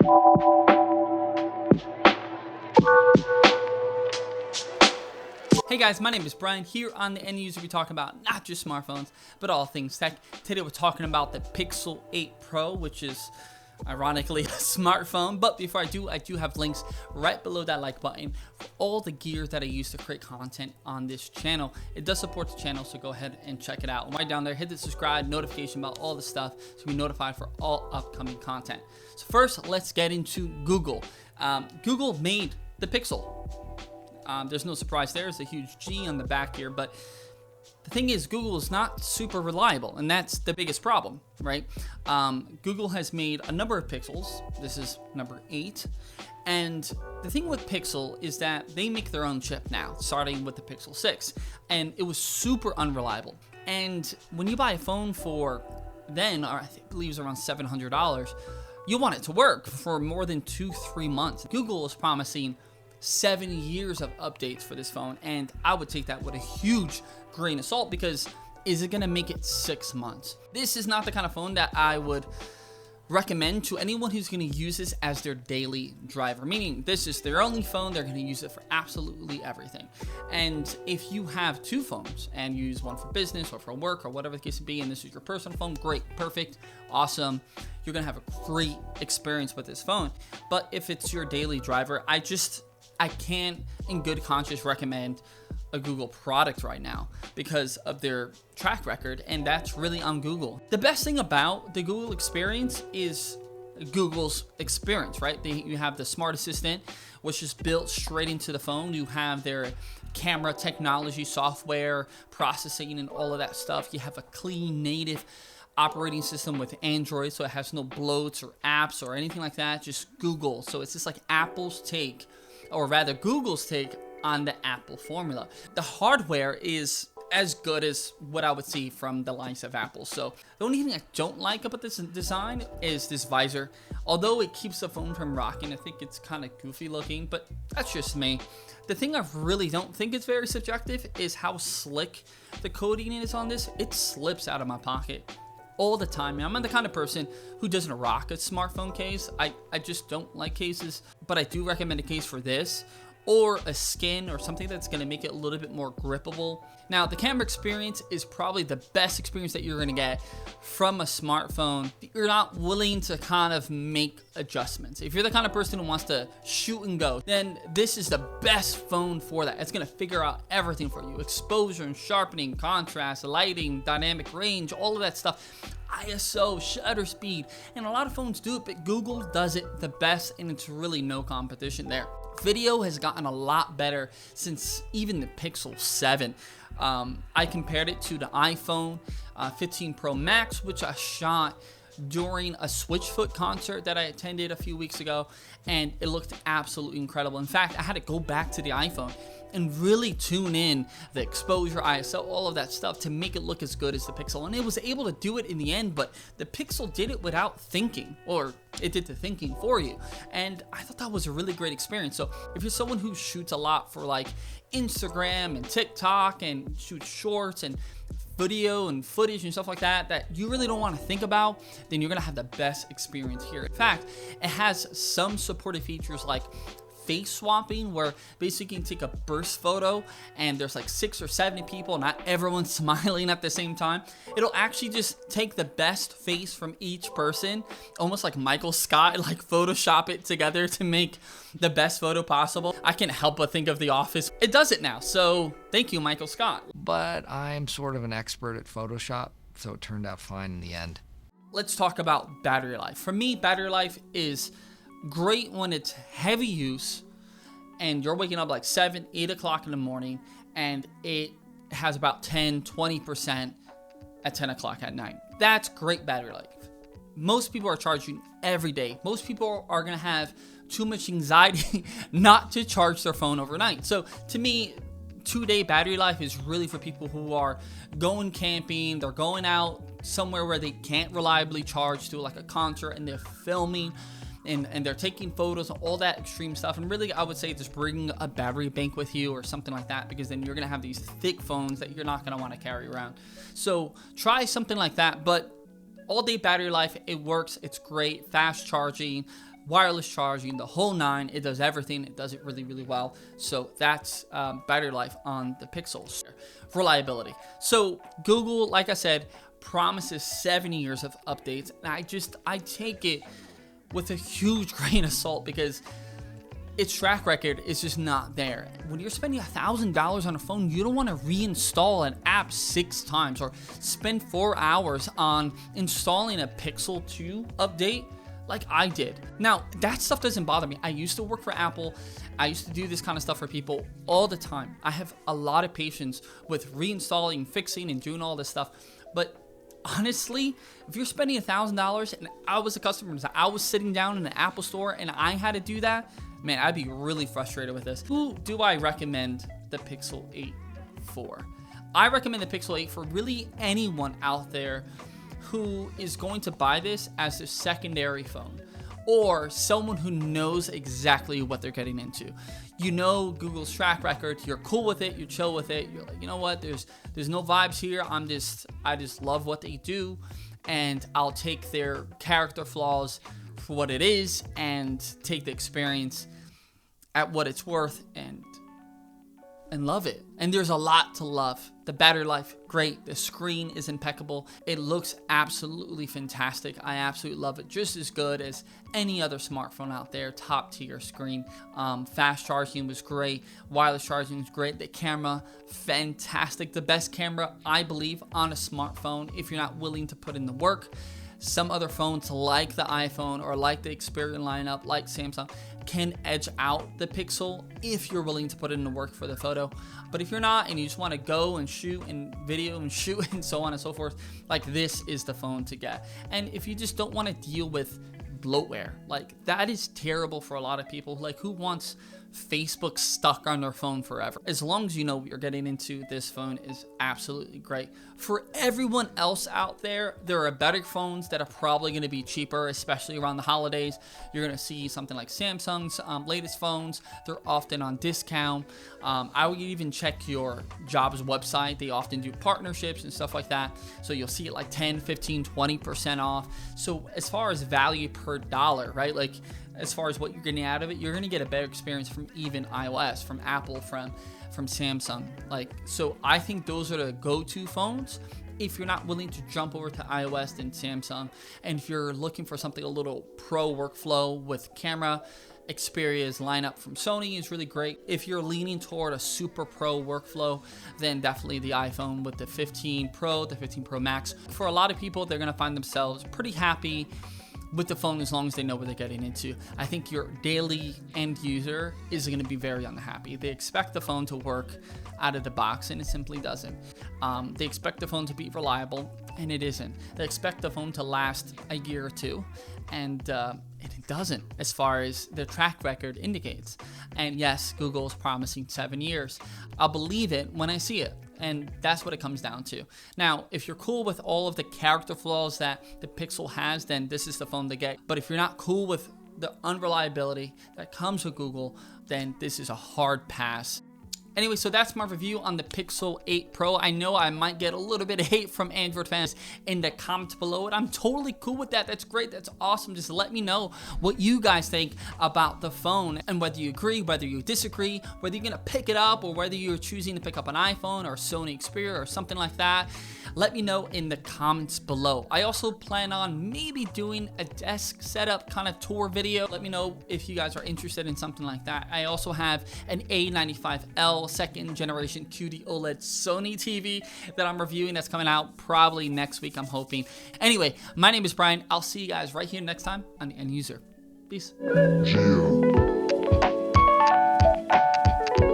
Hey guys, my name is Brian. Here on the End User, we talk about not just smartphones, but all things tech. Today we're talking about the Pixel 8 Pro, which is ironically a smartphone. But before I do have links right below that like button for all the gear that I use to create content on this channel. It does support the channel, so go ahead and check it out. And right down there, hit the subscribe, notification about all the stuff so be notified for all upcoming content. So first, let's get into Google. Google made the Pixel. There's no surprise there. There's a huge G on the back here, but the thing is, Google is not super reliable, and that's the biggest problem, right? Google has made a number of Pixels. This is number 8. And the thing with Pixel is that they make their own chip now, starting with the Pixel 6. And it was super unreliable. And when you buy a phone for then, or I believe it was around $700, you want it to work for more than 2-3 months. Google is promising 7 years of updates for this phone, and I would take that with a huge grain of salt, because is it gonna make it 6 months? This is not the kind of phone that I would recommend to anyone who's gonna use this as their daily driver, meaning this is their only phone. They're gonna use it for absolutely everything. And if you have 2 phones and you use one for business or for work or whatever the case may be, and this is your personal phone, great, perfect, awesome. You're gonna have a great experience with this phone. But if it's your daily driver, I can't in good conscience recommend a Google product right now because of their track record, and that's really on Google. The best thing about the Google experience is Google's experience, right? You have the Smart Assistant, which is built straight into the phone. You have their camera technology, software, processing, and all of that stuff. You have a clean native operating system with Android, so it has no bloats or apps or anything like that, just Google. So it's just like Apple's take, or rather Google's take on the Apple formula. The hardware is as good as what I would see from the likes of Apple. So the only thing I don't like about this design is this visor. Although it keeps the phone from rocking, I think it's kind of goofy looking, but that's just me. The thing I really don't think is very subjective is how slick the coating is on this. It slips out of my pocket all the time. I'm not the kind of person who doesn't rock a smartphone case. I just don't like cases, but I do recommend a case for this, or a skin or something that's going to make it a little bit more grippable. Now, the camera experience is probably the best experience that you're going to get from a smartphone. You're not willing to kind of make adjustments. If you're the kind of person who wants to shoot and go, then this is the best phone for that. It's going to figure out everything for you. Exposure and sharpening, contrast, lighting, dynamic range, all of that stuff. ISO, shutter speed, and a lot of phones do it, but Google does it the best, and it's really no competition there. Video has gotten a lot better since even the Pixel 7. I compared it to the iPhone 15 Pro Max, which I shot during a Switchfoot concert that I attended a few weeks ago, and it looked absolutely incredible. In fact, I had to go back to the iPhone and really tune in the exposure, ISO, all of that stuff to make it look as good as the Pixel. And it was able to do it in the end, but the Pixel did it without thinking, or it did the thinking for you. And I thought that was a really great experience. So if you're someone who shoots a lot for like Instagram and TikTok and shoots shorts and video and footage and stuff like that, that you really don't want to think about, then you're going to have the best experience here. In fact, it has some supported features like face swapping, where basically you can take a burst photo and there's like 6 or 7 people, not everyone's smiling at the same time. It'll actually just take the best face from each person, almost like Michael Scott, like Photoshop it together to make the best photo possible. I can't help but think of The Office. It does it now, so thank you, Michael Scott. But I'm sort of an expert at Photoshop, so it turned out fine in the end. Let's talk about battery life. For me, battery life is great when it's heavy use and you're waking up like 7-8 o'clock in the morning, and it has about 10-20% at 10 o'clock at night. That's great battery life. Most people are charging every day. Most people are going to have too much anxiety not to charge their phone overnight. So to me, 2-day battery life is really for people who are going camping, they're going out somewhere where they can't reliably charge, to like a concert, and they're filming and they're taking photos and all that extreme stuff. And really, I would say just bring a battery bank with you or something like that, because then you're going to have these thick phones that you're not going to want to carry around. So try something like that. But all day battery life, it works. It's great. Fast charging, wireless charging, the whole nine. It does everything. It does it really, really well. So that's battery life on the Pixels. Reliability. So Google, like I said, promises 7 years of updates, and I take it with a huge grain of salt because its track record is just not there. When you're spending $1,000 on a phone, you don't want to reinstall an app 6 times or spend 4 hours on installing a Pixel 2 update like I did. Now, that stuff doesn't bother me. I used to work for Apple. I used to do this kind of stuff for people all the time. I have a lot of patience with reinstalling, fixing, and doing all this stuff. But honestly, if you're spending $1,000 and I was a customer and I was sitting down in the Apple store and I had to do that, man, I'd be really frustrated with this. Who do I recommend the Pixel 8 for? I recommend the Pixel 8 for really anyone out there who is going to buy this as a secondary phone, or someone who knows exactly what they're getting into. You know Google's track record, you're cool with it, you chill with it, you're like, you know what, there's no vibes here, I just love what they do, and I'll take their character flaws for what it is and take the experience at what it's worth and love it. And there's a lot to love. The battery life, great. The screen is impeccable. It looks absolutely fantastic. I absolutely love it. Just as good as any other smartphone out there. Top tier screen. Fast charging was great. Wireless charging was great. The camera, fantastic. The best camera, I believe, on a smartphone if you're not willing to put in the work. Some other phones like the iPhone or like the Xperia lineup, like Samsung, can edge out the Pixel if you're willing to put in the work for the photo. But if you're not and you just want to go and shoot and video and shoot and so on and so forth, like this is the phone to get. And if you just don't want to deal with bloatware, like that is terrible for a lot of people. Like, who wants Facebook stuck on their phone forever? As long as you know what you're getting into, this phone is absolutely great. For everyone else out there, there are better phones that are probably going to be cheaper, especially around the holidays. You're going to see something like Samsung's latest phones. They're often on discount. I would even check your job's website. They often do partnerships and stuff like that. So you'll see it like 10, 15, 20% off. So as far as value per dollar, right? Like, as far as what you're getting out of it, you're going to get a better experience from even iOS, from Apple, from Samsung. Like, so I think those are the go-to phones if you're not willing to jump over to iOS and Samsung. And if you're looking for something a little pro workflow with camera, Xperia's lineup from Sony is really great. If you're leaning toward a super pro workflow, then definitely the iPhone with the 15 Pro, the 15 Pro Max. For a lot of people, they're going to find themselves pretty happy with the phone as long as they know what they're getting into. I think your daily end user is going to be very unhappy. They expect the phone to work out of the box, and it simply doesn't. They expect the phone to be reliable, and it isn't. They expect the phone to last a year or two, and it doesn't, as far as the track record indicates. And yes, Google is promising 7 years. I'll believe it when I see it. And that's what it comes down to. Now, if you're cool with all of the character flaws that the Pixel has, then this is the phone to get. But if you're not cool with the unreliability that comes with Google, then this is a hard pass. Anyway, so that's my review on the Pixel 8 Pro. I know I might get a little bit of hate from Android fans in the comments below it. I'm totally cool with that. That's great. That's awesome. Just let me know what you guys think about the phone and whether you agree, whether you disagree, whether you're going to pick it up or whether you're choosing to pick up an iPhone or Sony Xperia or something like that. Let me know in the comments below. I also plan on maybe doing a desk setup kind of tour video. Let me know if you guys are interested in something like that. I also have an A95L second generation QD OLED Sony TV that I'm reviewing that's coming out probably next week, I'm hoping. Anyway, my name is Brian. I'll see you guys right here next time on the End User. Peace.